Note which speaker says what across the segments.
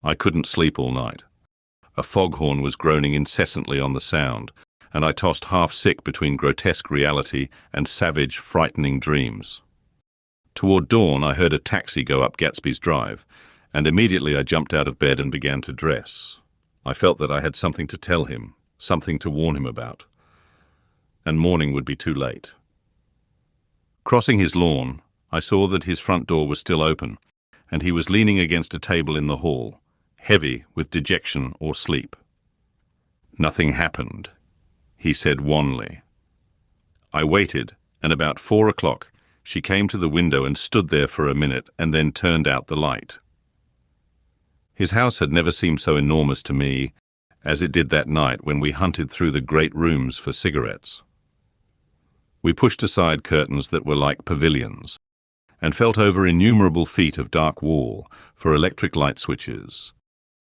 Speaker 1: I couldn't sleep all night. A foghorn was groaning incessantly on the sound, and I tossed half-sick between grotesque reality and savage, frightening dreams. Toward dawn, I heard a taxi go up Gatsby's drive, and immediately I jumped out of bed and began to dress. I felt that I had something to tell him, something to warn him about. And morning would be too late. Crossing his lawn, I saw that his front door was still open, and he was leaning against a table in the hall, heavy with dejection or sleep. "Nothing happened," he said wanly. I waited, and about 4 o'clock, she came to the window and stood there for a minute and then turned out the light. His house had never seemed so enormous to me as it did that night when we hunted through the great rooms for cigarettes. We pushed aside curtains that were like pavilions and felt over innumerable feet of dark wall for electric light switches.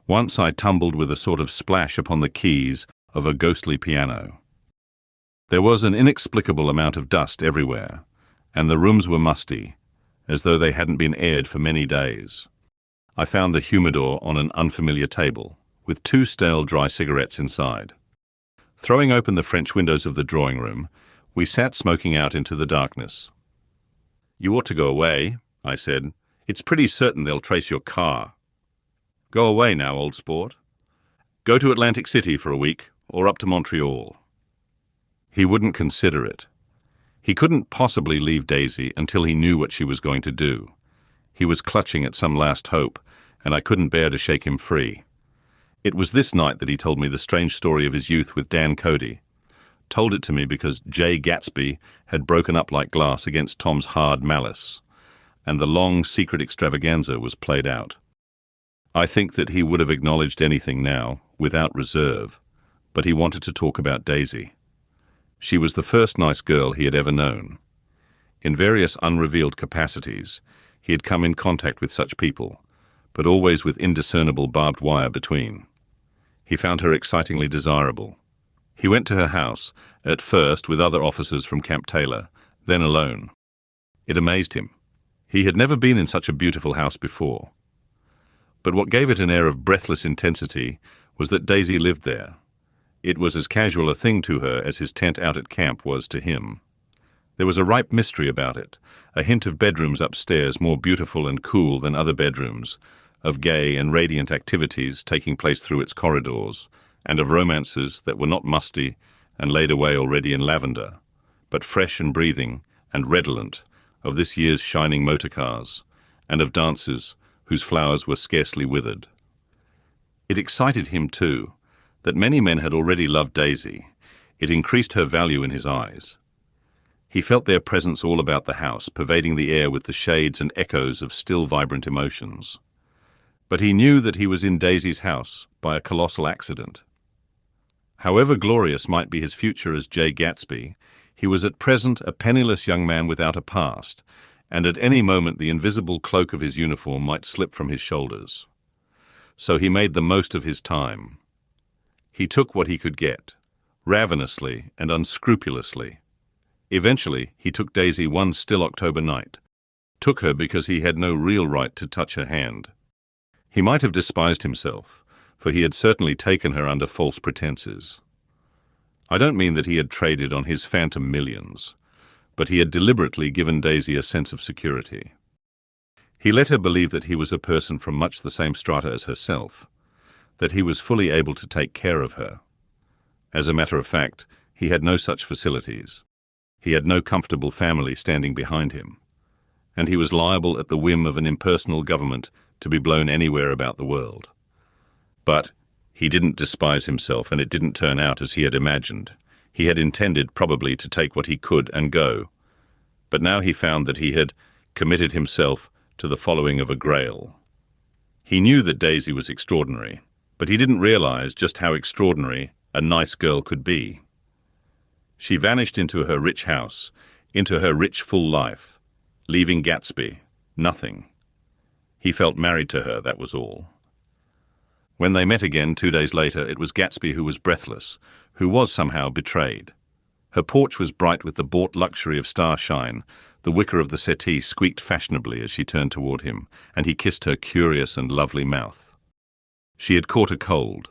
Speaker 1: Once I tumbled with a sort of splash upon the keys of a ghostly piano. There was an inexplicable amount of dust everywhere, and the rooms were musty, as though they hadn't been aired for many days. I found the humidor on an unfamiliar table, with 2 stale dry cigarettes inside. Throwing open the French windows of the drawing room, we sat smoking out into the darkness. "You ought to go away," I said. "It's pretty certain they'll trace your car." "Go away now, old sport. Go to Atlantic City for a week, or up to Montreal." He wouldn't consider it. He couldn't possibly leave Daisy until he knew what she was going to do. He was clutching at some last hope, and I couldn't bear to shake him free. It was this night that he told me the strange story of his youth with Dan Cody. Told it to me because Jay Gatsby had broken up like glass against Tom's hard malice, and the long, secret extravaganza was played out. I think that he would have acknowledged anything now, without reserve, but he wanted to talk about Daisy. She was the first nice girl he had ever known. In various unrevealed capacities, he had come in contact with such people, but always with indiscernible barbed wire between. He found her excitingly desirable. He went to her house, at first with other officers from Camp Taylor, then alone. It amazed him. He had never been in such a beautiful house before. But what gave it an air of breathless intensity was that Daisy lived there. It was as casual a thing to her as his tent out at camp was to him. There was a ripe mystery about it, a hint of bedrooms upstairs more beautiful and cool than other bedrooms, of gay and radiant activities taking place through its corridors, and of romances that were not musty and laid away already in lavender, but fresh and breathing and redolent of this year's shining motor cars, and of dances whose flowers were scarcely withered. It excited him, too, that many men had already loved Daisy. It increased her value in his eyes. He felt their presence all about the house, pervading the air with the shades and echoes of still vibrant emotions. But he knew that he was in Daisy's house by a colossal accident. However glorious might be his future as Jay Gatsby, he was at present a penniless young man without a past, and at any moment the invisible cloak of his uniform might slip from his shoulders. So he made the most of his time. He took what he could get, ravenously and unscrupulously. Eventually, he took Daisy one still October night, took her because he had no real right to touch her hand. He might have despised himself, for he had certainly taken her under false pretenses. I don't mean that he had traded on his phantom millions, but he had deliberately given Daisy a sense of security. He let her believe that he was a person from much the same strata as herself, that he was fully able to take care of her. As a matter of fact, he had no such facilities. He had no comfortable family standing behind him, and he was liable at the whim of an impersonal government to be blown anywhere about the world. But he didn't despise himself, and it didn't turn out as he had imagined. He had intended probably to take what he could and go, but now he found that he had committed himself to the following of a grail. He knew that Daisy was extraordinary, but he didn't realize just how extraordinary a nice girl could be. She vanished into her rich house, into her rich, full life, leaving Gatsby nothing. He felt married to her, that was all. When they met again 2 days later, it was Gatsby who was breathless, who was somehow betrayed. Her porch was bright with the bought luxury of starshine. The wicker of the settee squeaked fashionably as she turned toward him, and he kissed her curious and lovely mouth. She had caught a cold,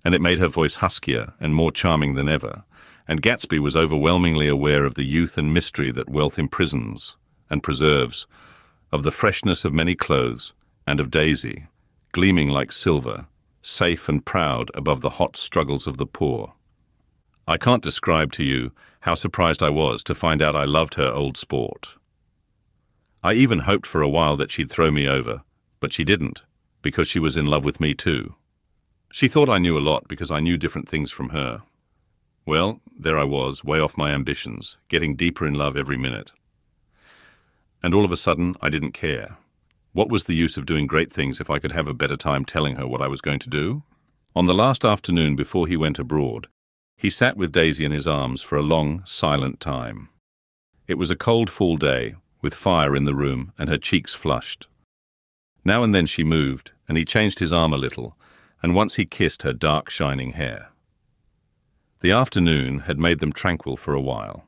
Speaker 1: and it made her voice huskier and more charming than ever, and Gatsby was overwhelmingly aware of the youth and mystery that wealth imprisons and preserves, of the freshness of many clothes, and of Daisy, gleaming like silver, safe and proud above the hot struggles of the poor. I can't describe to you how surprised I was to find out I loved her old sport. I even hoped for a while that she'd throw me over, but she didn't, because she was in love with me too. She thought I knew a lot because I knew different things from her. Well, there I was, way off my ambitions, getting deeper in love every minute. And all of a sudden, I didn't care. What was the use of doing great things if I could have a better time telling her what I was going to do? On the last afternoon before he went abroad, he sat with Daisy in his arms for a long, silent time. It was a cold fall day, with fire in the room and her cheeks flushed. Now and then she moved, and he changed his arm a little, and once he kissed her dark, shining hair. The afternoon had made them tranquil for a while,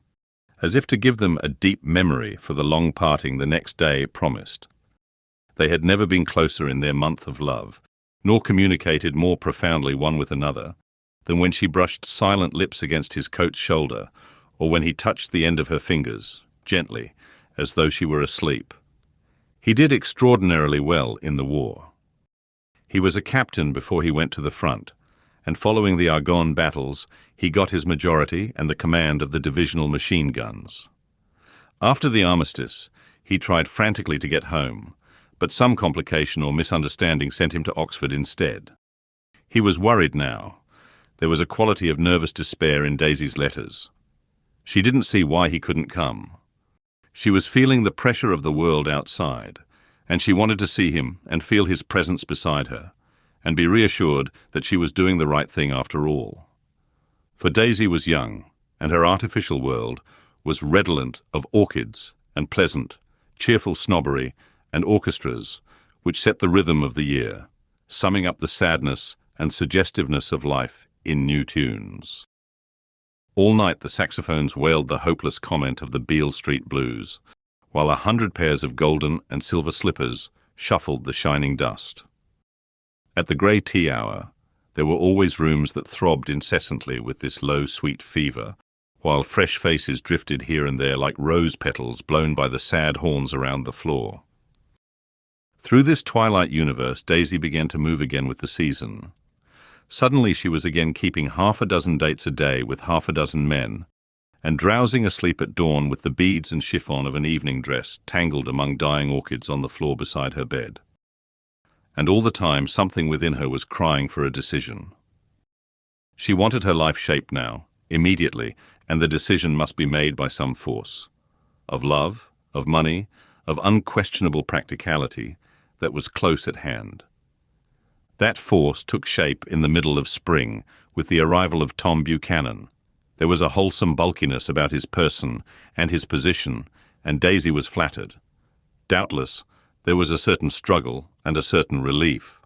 Speaker 1: as if to give them a deep memory for the long parting the next day promised. They had never been closer in their month of love, nor communicated more profoundly one with another than when she brushed silent lips against his coat's shoulder, or when he touched the end of her fingers, gently, as though she were asleep. He did extraordinarily well in the war. He was a captain before he went to the front, and following the Argonne battles, he got his majority and the command of the divisional machine guns. After the armistice, he tried frantically to get home, but some complication or misunderstanding sent him to Oxford instead. He was worried now. There was a quality of nervous despair in Daisy's letters. She didn't see why he couldn't come. She was feeling the pressure of the world outside, and she wanted to see him and feel his presence beside her, and be reassured that she was doing the right thing after all. For Daisy was young, and her artificial world was redolent of orchids and pleasant, cheerful snobbery and orchestras which set the rhythm of the year, summing up the sadness and suggestiveness of life in new tunes. All night the saxophones wailed the hopeless comment of the Beale Street Blues, while 100 pairs of golden and silver slippers shuffled the shining dust. At the grey tea hour, there were always rooms that throbbed incessantly with this low, sweet fever, while fresh faces drifted here and there like rose petals blown by the sad horns around the floor. Through this twilight universe, Daisy began to move again with the season. Suddenly she was again keeping 6 dates a day with 6 men, and drowsing asleep at dawn with the beads and chiffon of an evening dress tangled among dying orchids on the floor beside her bed. And all the time something within her was crying for a decision. She wanted her life shaped now, immediately, and the decision must be made by some force. Of love, of money, of unquestionable practicality that was close at hand. That force took shape in the middle of spring with the arrival of Tom Buchanan. There was a wholesome bulkiness about his person and his position, and Daisy was flattered. Doubtless, there was a certain struggle and a certain relief.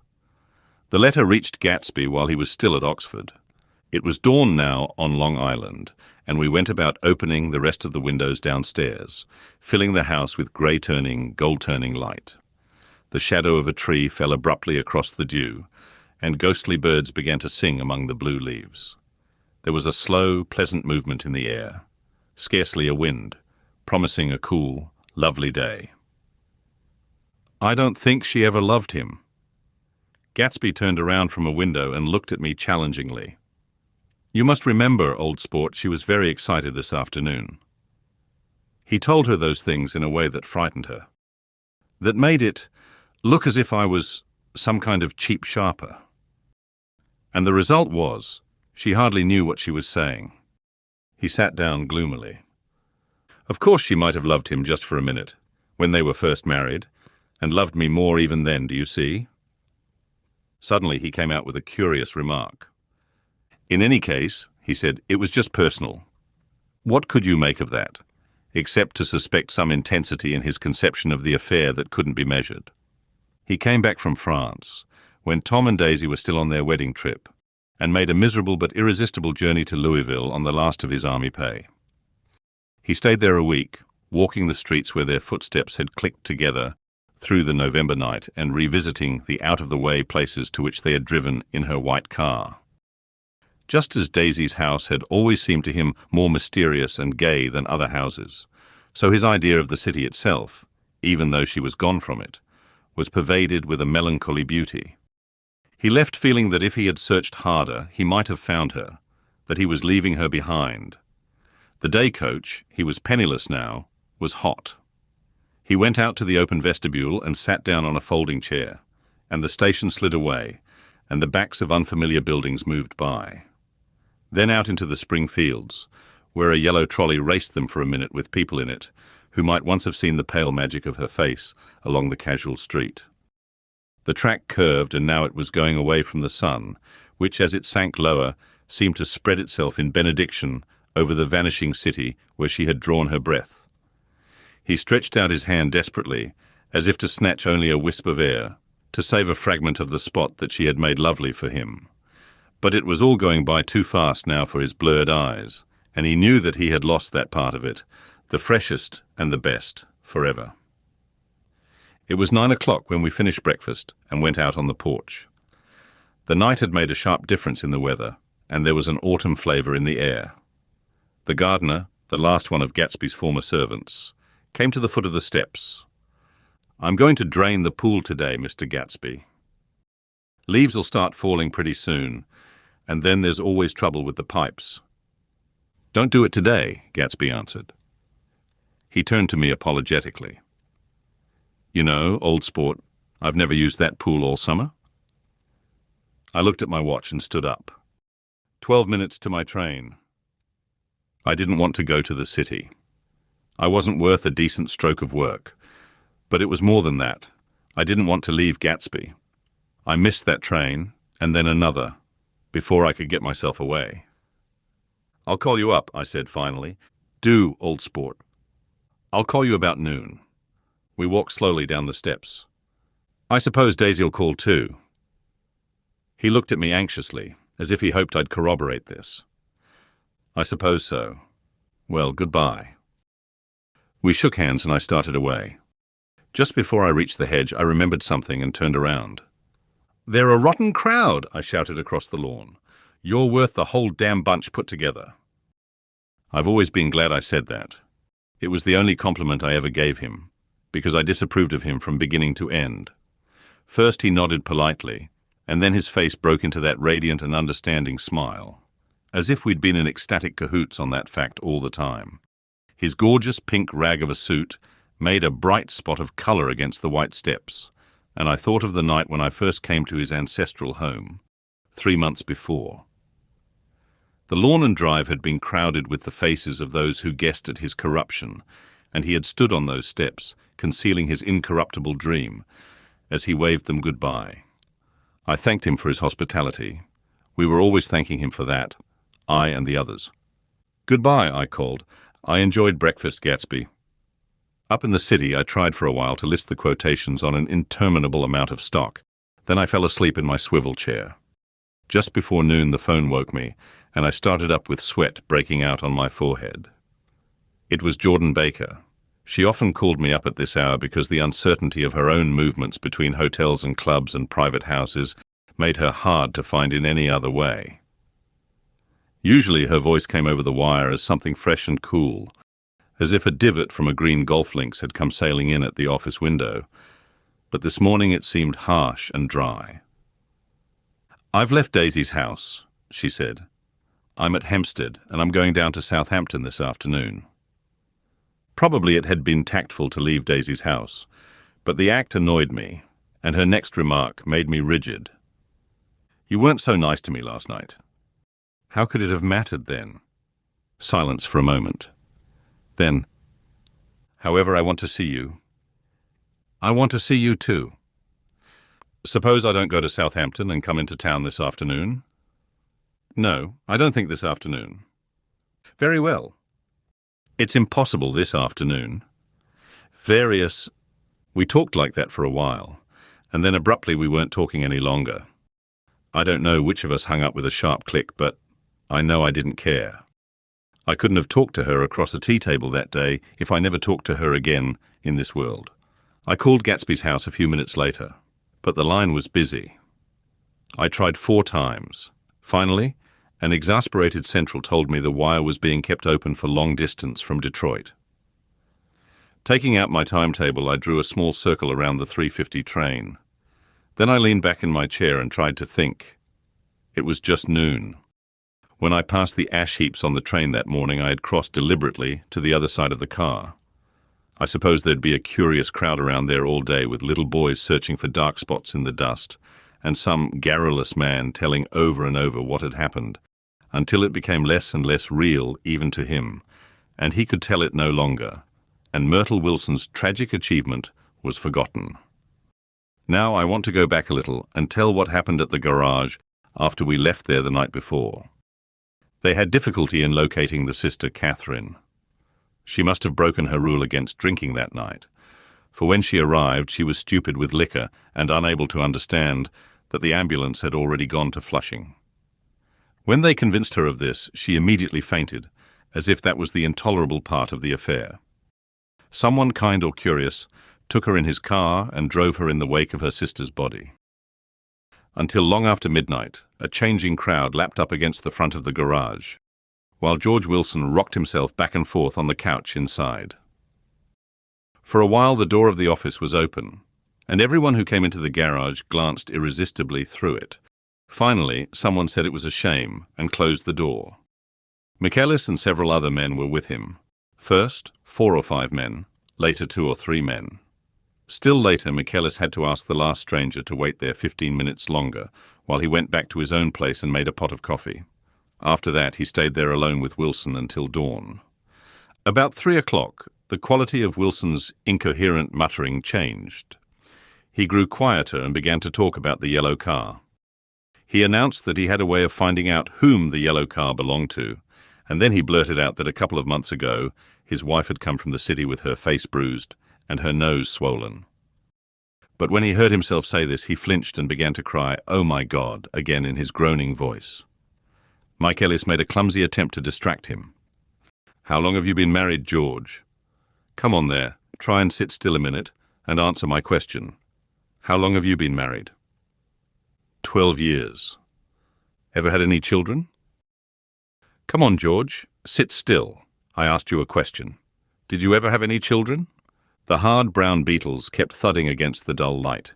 Speaker 1: The letter reached Gatsby while he was still at Oxford. It was dawn now on Long Island, and we went about opening the rest of the windows downstairs, filling the house with grey-turning, gold-turning light. The shadow of a tree fell abruptly across the dew, and ghostly birds began to sing among the blue leaves. There was a slow, pleasant movement in the air, scarcely a wind, promising a cool, lovely day. I don't think she ever loved him. Gatsby turned around from a window and looked at me challengingly. You must remember, old sport, she was very excited this afternoon. He told her those things in a way that frightened her, that made it look as if I was some kind of cheap sharper. And the result was, she hardly knew what she was saying. He sat down gloomily. Of course she might have loved him just for a minute, when they were first married, and loved me more even then, do you see? Suddenly he came out with a curious remark. In any case, he said, it was just personal. What could you make of that, except to suspect some intensity in his conception of the affair that couldn't be measured? He came back from France, when Tom and Daisy were still on their wedding trip, and made a miserable but irresistible journey to Louisville on the last of his army pay. He stayed there a week, walking the streets where their footsteps had clicked together through the November night and revisiting the out-of-the-way places to which they had driven in her white car. Just as Daisy's house had always seemed to him more mysterious and gay than other houses, so his idea of the city itself, even though she was gone from it, was pervaded with a melancholy beauty. He left feeling that if he had searched harder, he might have found her, that he was leaving her behind. The day coach, he was penniless now, was hot. He went out to the open vestibule and sat down on a folding chair, and the station slid away, and the backs of unfamiliar buildings moved by. Then out into the spring fields, where a yellow trolley raced them for a minute with people in it, who might once have seen the pale magic of her face along the casual street. The track curved, and now it was going away from the sun, which, as it sank lower, seemed to spread itself in benediction over the vanishing city where she had drawn her breath. He stretched out his hand desperately, as if to snatch only a wisp of air, to save a fragment of the spot that she had made lovely for him. But it was all going by too fast now for his blurred eyes, and he knew that he had lost that part of it, the freshest and the best, forever. It was 9 o'clock when we finished breakfast and went out on the porch. The night had made a sharp difference in the weather, and there was an autumn flavour in the air. The gardener, the last one of Gatsby's former servants, came to the foot of the steps. "I'm going to drain the pool today, Mr. Gatsby. Leaves will start falling pretty soon, and then there's always trouble with the pipes." "Don't do it today," Gatsby answered. He turned to me apologetically. "You know, old sport, I've never used that pool all summer." I looked at my watch and stood up. 12 minutes to my train. I didn't want to go to the city. I wasn't worth a decent stroke of work. But it was more than that. I didn't want to leave Gatsby. I missed that train, and then another, before I could get myself away. "I'll call you up," I said finally. "Do, old sport. I'll call you about noon." We walked slowly down the steps. "I suppose Daisy'll call too." He looked at me anxiously, as if he hoped I'd corroborate this. "I suppose so. Well, goodbye." We shook hands and I started away. Just before I reached the hedge, I remembered something and turned around. "They're a rotten crowd," I shouted across the lawn. "You're worth the whole damn bunch put together." I've always been glad I said that. It was the only compliment I ever gave him, because I disapproved of him from beginning to end. First he nodded politely, and then his face broke into that radiant and understanding smile, as if we'd been in ecstatic cahoots on that fact all the time. His gorgeous pink rag of a suit made a bright spot of colour against the white steps, and I thought of the night when I first came to his ancestral home, 3 months before. The lawn and drive had been crowded with the faces of those who guessed at his corruption, and he had stood on those steps, concealing his incorruptible dream, as he waved them goodbye. I thanked him for his hospitality. We were always thanking him for that, I and the others. "Goodbye," I called. "I enjoyed breakfast, Gatsby." Up in the city, I tried for a while to list the quotations on an interminable amount of stock. Then I fell asleep in my swivel chair. Just before noon, the phone woke me, and I started up with sweat breaking out on my forehead. It was Jordan Baker. She often called me up at this hour because the uncertainty of her own movements between hotels and clubs and private houses made her hard to find in any other way. Usually her voice came over the wire as something fresh and cool, as if a divot from a green golf links had come sailing in at the office window, but this morning it seemed harsh and dry. "I've left Daisy's house," she said. "I'm at Hempstead, and I'm going down to Southampton this afternoon." Probably it had been tactful to leave Daisy's house, but the act annoyed me, and her next remark made me rigid. "You weren't so nice to me last night." How could it have mattered then? Silence for a moment. Then, "However, I want to see you." "I want to see you too." "Suppose I don't go to Southampton and come into town this afternoon?" "No, I don't think this afternoon." "Very well." "It's impossible this afternoon." We talked like that for a while, and then abruptly we weren't talking any longer. I don't know which of us hung up with a sharp click, but I know I didn't care. I couldn't have talked to her across a tea table that day if I never talked to her again in this world. I called Gatsby's house a few minutes later, but the line was busy. I tried 4 times. Finally, an exasperated central told me the wire was being kept open for long distance from Detroit. Taking out my timetable, I drew a small circle around the 3:50 train. Then I leaned back in my chair and tried to think. It was just noon. When I passed the ash heaps on the train that morning, I had crossed deliberately to the other side of the car. I suppose there'd be a curious crowd around there all day with little boys searching for dark spots in the dust, and some garrulous man telling over and over what had happened, until it became less and less real even to him, and he could tell it no longer, and Myrtle Wilson's tragic achievement was forgotten. Now I want to go back a little and tell what happened at the garage after we left there the night before. They had difficulty in locating the sister Catherine. She must have broken her rule against drinking that night, for when she arrived she was stupid with liquor and unable to understand that the ambulance had already gone to Flushing. When they convinced her of this, she immediately fainted, as if that was the intolerable part of the affair. Someone kind or curious took her in his car and drove her in the wake of her sister's body. Until long after midnight, a changing crowd lapped up against the front of the garage, while George Wilson rocked himself back and forth on the couch inside. For a while the door of the office was open, and everyone who came into the garage glanced irresistibly through it. Finally, someone said it was a shame and closed the door. Michaelis and several other men were with him. First, 4 or 5 men, later 2 or 3 men. Still later, Michaelis had to ask the last stranger to wait there 15 minutes longer while he went back to his own place and made a pot of coffee. After that, he stayed there alone with Wilson until dawn. About 3 o'clock, the quality of Wilson's incoherent muttering changed. He grew quieter and began to talk about the yellow car. He announced that he had a way of finding out whom the yellow car belonged to, and then he blurted out that a couple of months ago his wife had come from the city with her face bruised and her nose swollen. But when he heard himself say this, he flinched and began to cry, "Oh my God," again in his groaning voice. Michaelis made a clumsy attempt to distract him. "How long have you been married, George? Come on there, try and sit still a minute and answer my question. How long have you been married?" 12 years. Ever had any children? Come on, George, sit still. I asked you a question. Did you ever have any children? The hard brown beetles kept thudding against the dull light,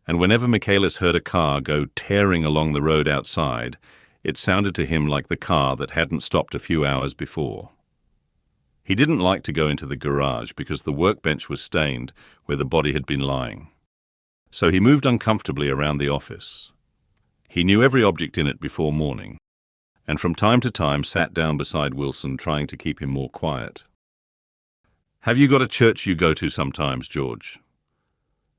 Speaker 1: and whenever Michaelis heard a car go tearing along the road outside, it sounded to him like the car that hadn't stopped a few hours before. He didn't like to go into the garage because the workbench was stained where the body had been lying. So he moved uncomfortably around the office. He knew every object in it before morning, and from time to time sat down beside Wilson, trying to keep him more quiet. Have you got a church you go to sometimes, George?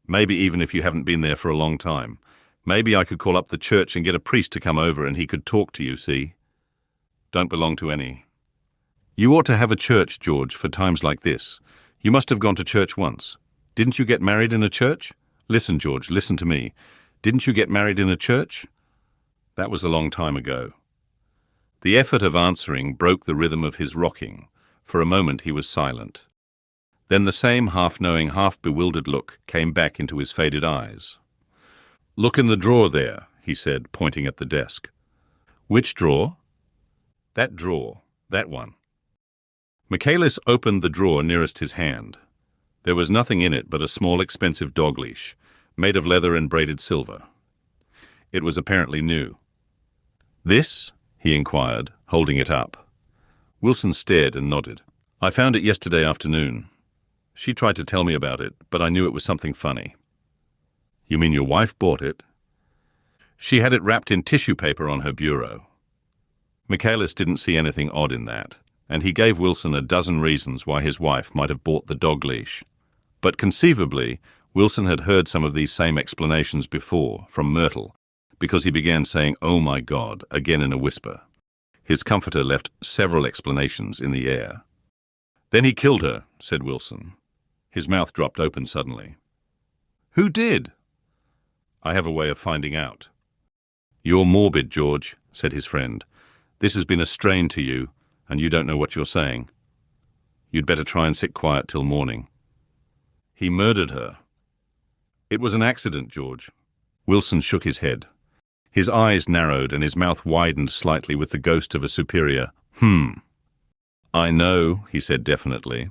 Speaker 1: Maybe even if you haven't been there for a long time. Maybe I could call up the church and get a priest to come over and he could talk to you, see? Don't belong to any. You ought to have a church, George, for times like this. You must have gone to church once. Didn't you get married in a church? Listen, George, listen to me. Didn't you get married in a church? That was a long time ago. The effort of answering broke the rhythm of his rocking. For a moment he was silent. Then the same half-knowing, half-bewildered look came back into his faded eyes. Look in the drawer there, he said, pointing at the desk. Which drawer? That drawer, that one. Michaelis opened the drawer nearest his hand. There was nothing in it but a small expensive dog leash, made of leather and braided silver. It was apparently new. This? He inquired, holding it up. Wilson stared and nodded. I found it yesterday afternoon. She tried to tell me about it, but I knew it was something funny. You mean your wife bought it? She had it wrapped in tissue paper on her bureau. Michaelis didn't see anything odd in that, and he gave Wilson a dozen reasons why his wife might have bought the dog leash. But conceivably, Wilson had heard some of these same explanations before from Myrtle, because he began saying, "Oh my God," again in a whisper. His comforter left several explanations in the air. Then he killed her, said Wilson. His mouth dropped open suddenly. Who did? I have a way of finding out. You're morbid, George, said his friend. This has been a strain to you, and you don't know what you're saying. You'd better try and sit quiet till morning. He murdered her, It was an accident, George. Wilson shook his head. His eyes narrowed and his mouth widened slightly with the ghost of a superior, I know, he said definitely.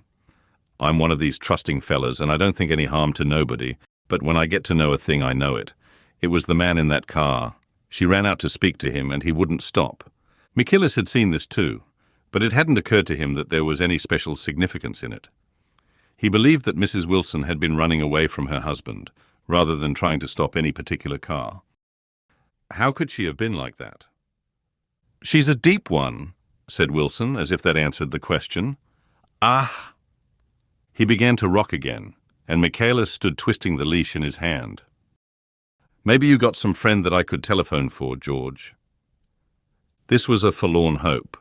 Speaker 1: I'm one of these trusting fellas, and I don't think any harm to nobody, but when I get to know a thing, I know it. It was the man in that car. She ran out to speak to him, and he wouldn't stop. McKillis had seen this too, but it hadn't occurred to him that there was any special significance in it. He believed that Mrs. Wilson had been running away from her husband, rather than trying to stop any particular car. How could she have been like that? She's a deep one, said Wilson, as if that answered the question. Ah! He began to rock again, and Michaelis stood twisting the leash in his hand. Maybe you got some friend that I could telephone for, George. This was a forlorn hope.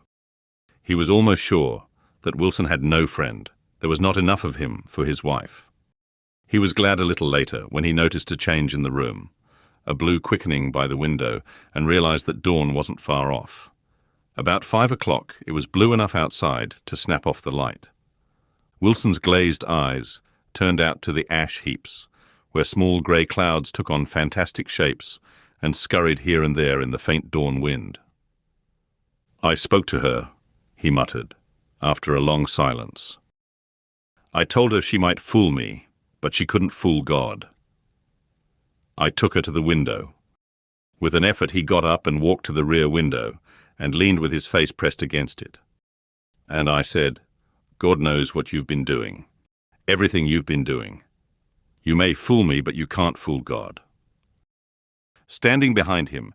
Speaker 1: He was almost sure that Wilson had no friend. There was not enough of him for his wife. He was glad a little later when he noticed a change in the room, a blue quickening by the window, and realized that dawn wasn't far off. About 5 o'clock, it was blue enough outside to snap off the light. Wilson's glazed eyes turned out to the ash heaps, where small grey clouds took on fantastic shapes and scurried here and there in the faint dawn wind. I spoke to her, he muttered, after a long silence. I told her she might fool me, but she couldn't fool God. I took her to the window. With an effort, he got up and walked to the rear window and leaned with his face pressed against it. And I said, God knows what you've been doing. Everything you've been doing. You may fool me, but you can't fool God. Standing behind him,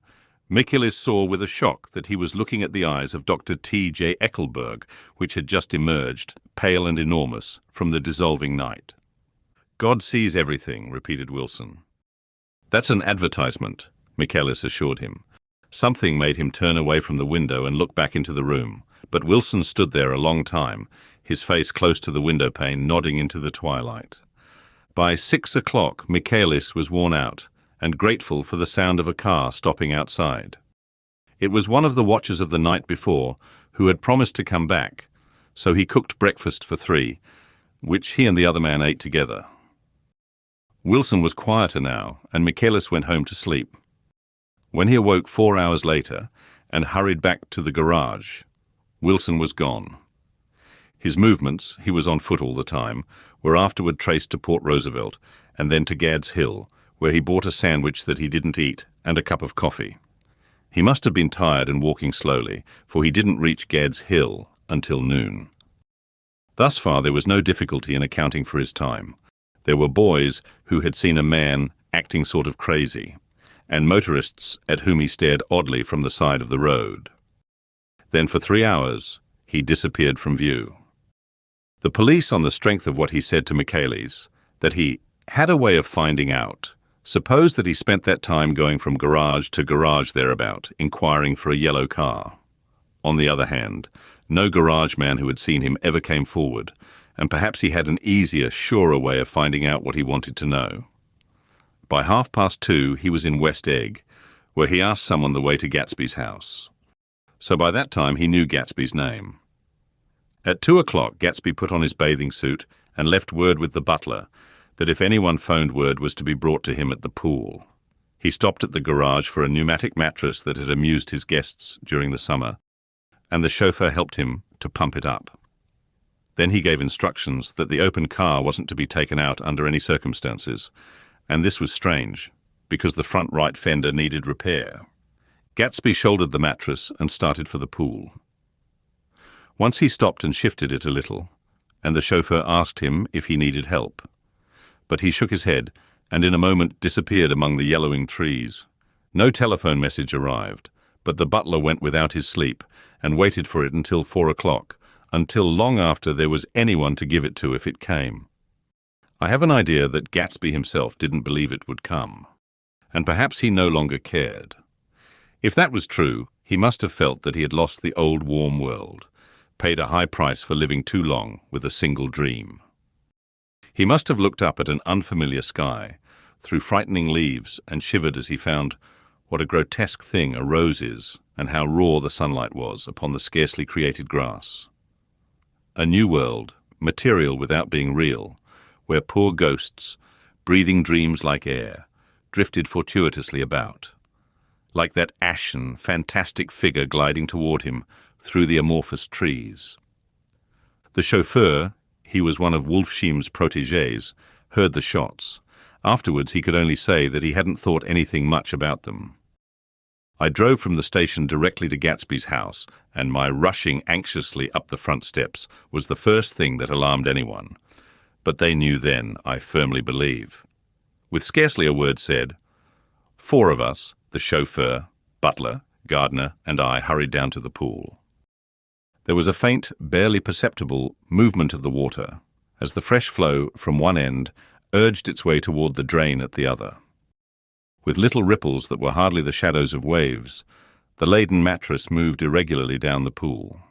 Speaker 1: Michaelis saw with a shock that he was looking at the eyes of Dr. T.J. Eckelberg, which had just emerged, pale and enormous, from the dissolving night. God sees everything, repeated Wilson. That's an advertisement, Michaelis assured him. Something made him turn away from the window and look back into the room, but Wilson stood there a long time, his face close to the window pane, nodding into the twilight. By 6 o'clock, Michaelis was worn out and grateful for the sound of a car stopping outside. It was one of the watchers of the night before who had promised to come back, so he cooked breakfast for 3, which he and the other man ate together. Wilson was quieter now, and Michaelis went home to sleep. When he awoke 4 hours later and hurried back to the garage, Wilson was gone. His movements, he was on foot all the time, were afterward traced to Port Roosevelt and then to Gads Hill, where he bought a sandwich that he didn't eat and a cup of coffee. He must have been tired and walking slowly, for he didn't reach Gads Hill until noon. Thus far there was no difficulty in accounting for his time. There were boys who had seen a man acting sort of crazy, and motorists at whom he stared oddly from the side of the road. Then for 3 hours, he disappeared from view. The police, on the strength of what he said to Michaelis, that he had a way of finding out, supposed that he spent that time going from garage to garage thereabout, inquiring for a yellow car. On the other hand, no garage man who had seen him ever came forward, and perhaps he had an easier, surer way of finding out what he wanted to know. By 2:30, he was in West Egg, where he asked someone the way to Gatsby's house. So by that time he knew Gatsby's name. At 2 o'clock, Gatsby put on his bathing suit and left word with the butler that if anyone phoned, word was to be brought to him at the pool. He stopped at the garage for a pneumatic mattress that had amused his guests during the summer, and the chauffeur helped him to pump it up. Then he gave instructions that the open car wasn't to be taken out under any circumstances, and this was strange, because the front right fender needed repair. Gatsby shouldered the mattress and started for the pool. Once he stopped and shifted it a little, and the chauffeur asked him if he needed help. But he shook his head and in a moment disappeared among the yellowing trees. No telephone message arrived, but the butler went without his sleep and waited for it until 4 o'clock, until long after there was anyone to give it to if it came. I have an idea that Gatsby himself didn't believe it would come, and perhaps he no longer cared. If that was true, he must have felt that he had lost the old warm world, paid a high price for living too long with a single dream. He must have looked up at an unfamiliar sky, through frightening leaves, and shivered as he found what a grotesque thing a rose is, and how raw the sunlight was upon the scarcely created grass. A new world, material without being real, where poor ghosts breathing dreams like air, drifted fortuitously about, like that ashen, fantastic figure gliding toward him through the amorphous trees. The chauffeur, he was one of Wolfsheim's protégés, heard the shots. Afterwards, he could only say that he hadn't thought anything much about them. I drove from the station directly to Gatsby's house, and my rushing anxiously up the front steps was the first thing that alarmed anyone. But they knew then, I firmly believe. With scarcely a word said, 4 of us, the chauffeur, butler, gardener, and I, hurried down to the pool. There was a faint, barely perceptible movement of the water as the fresh flow from one end urged its way toward the drain at the other. With little ripples that were hardly the shadows of waves, the laden mattress moved irregularly down the pool.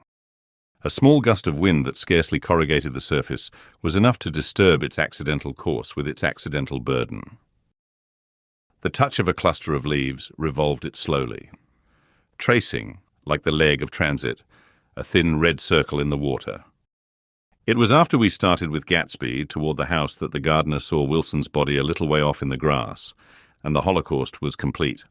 Speaker 1: A small gust of wind that scarcely corrugated the surface was enough to disturb its accidental course with its accidental burden. The touch of a cluster of leaves revolved it slowly, tracing, like the leg of transit, a thin red circle in the water. It was after we started with Gatsby toward the house that the gardener saw Wilson's body a little way off in the grass, and the Holocaust was complete.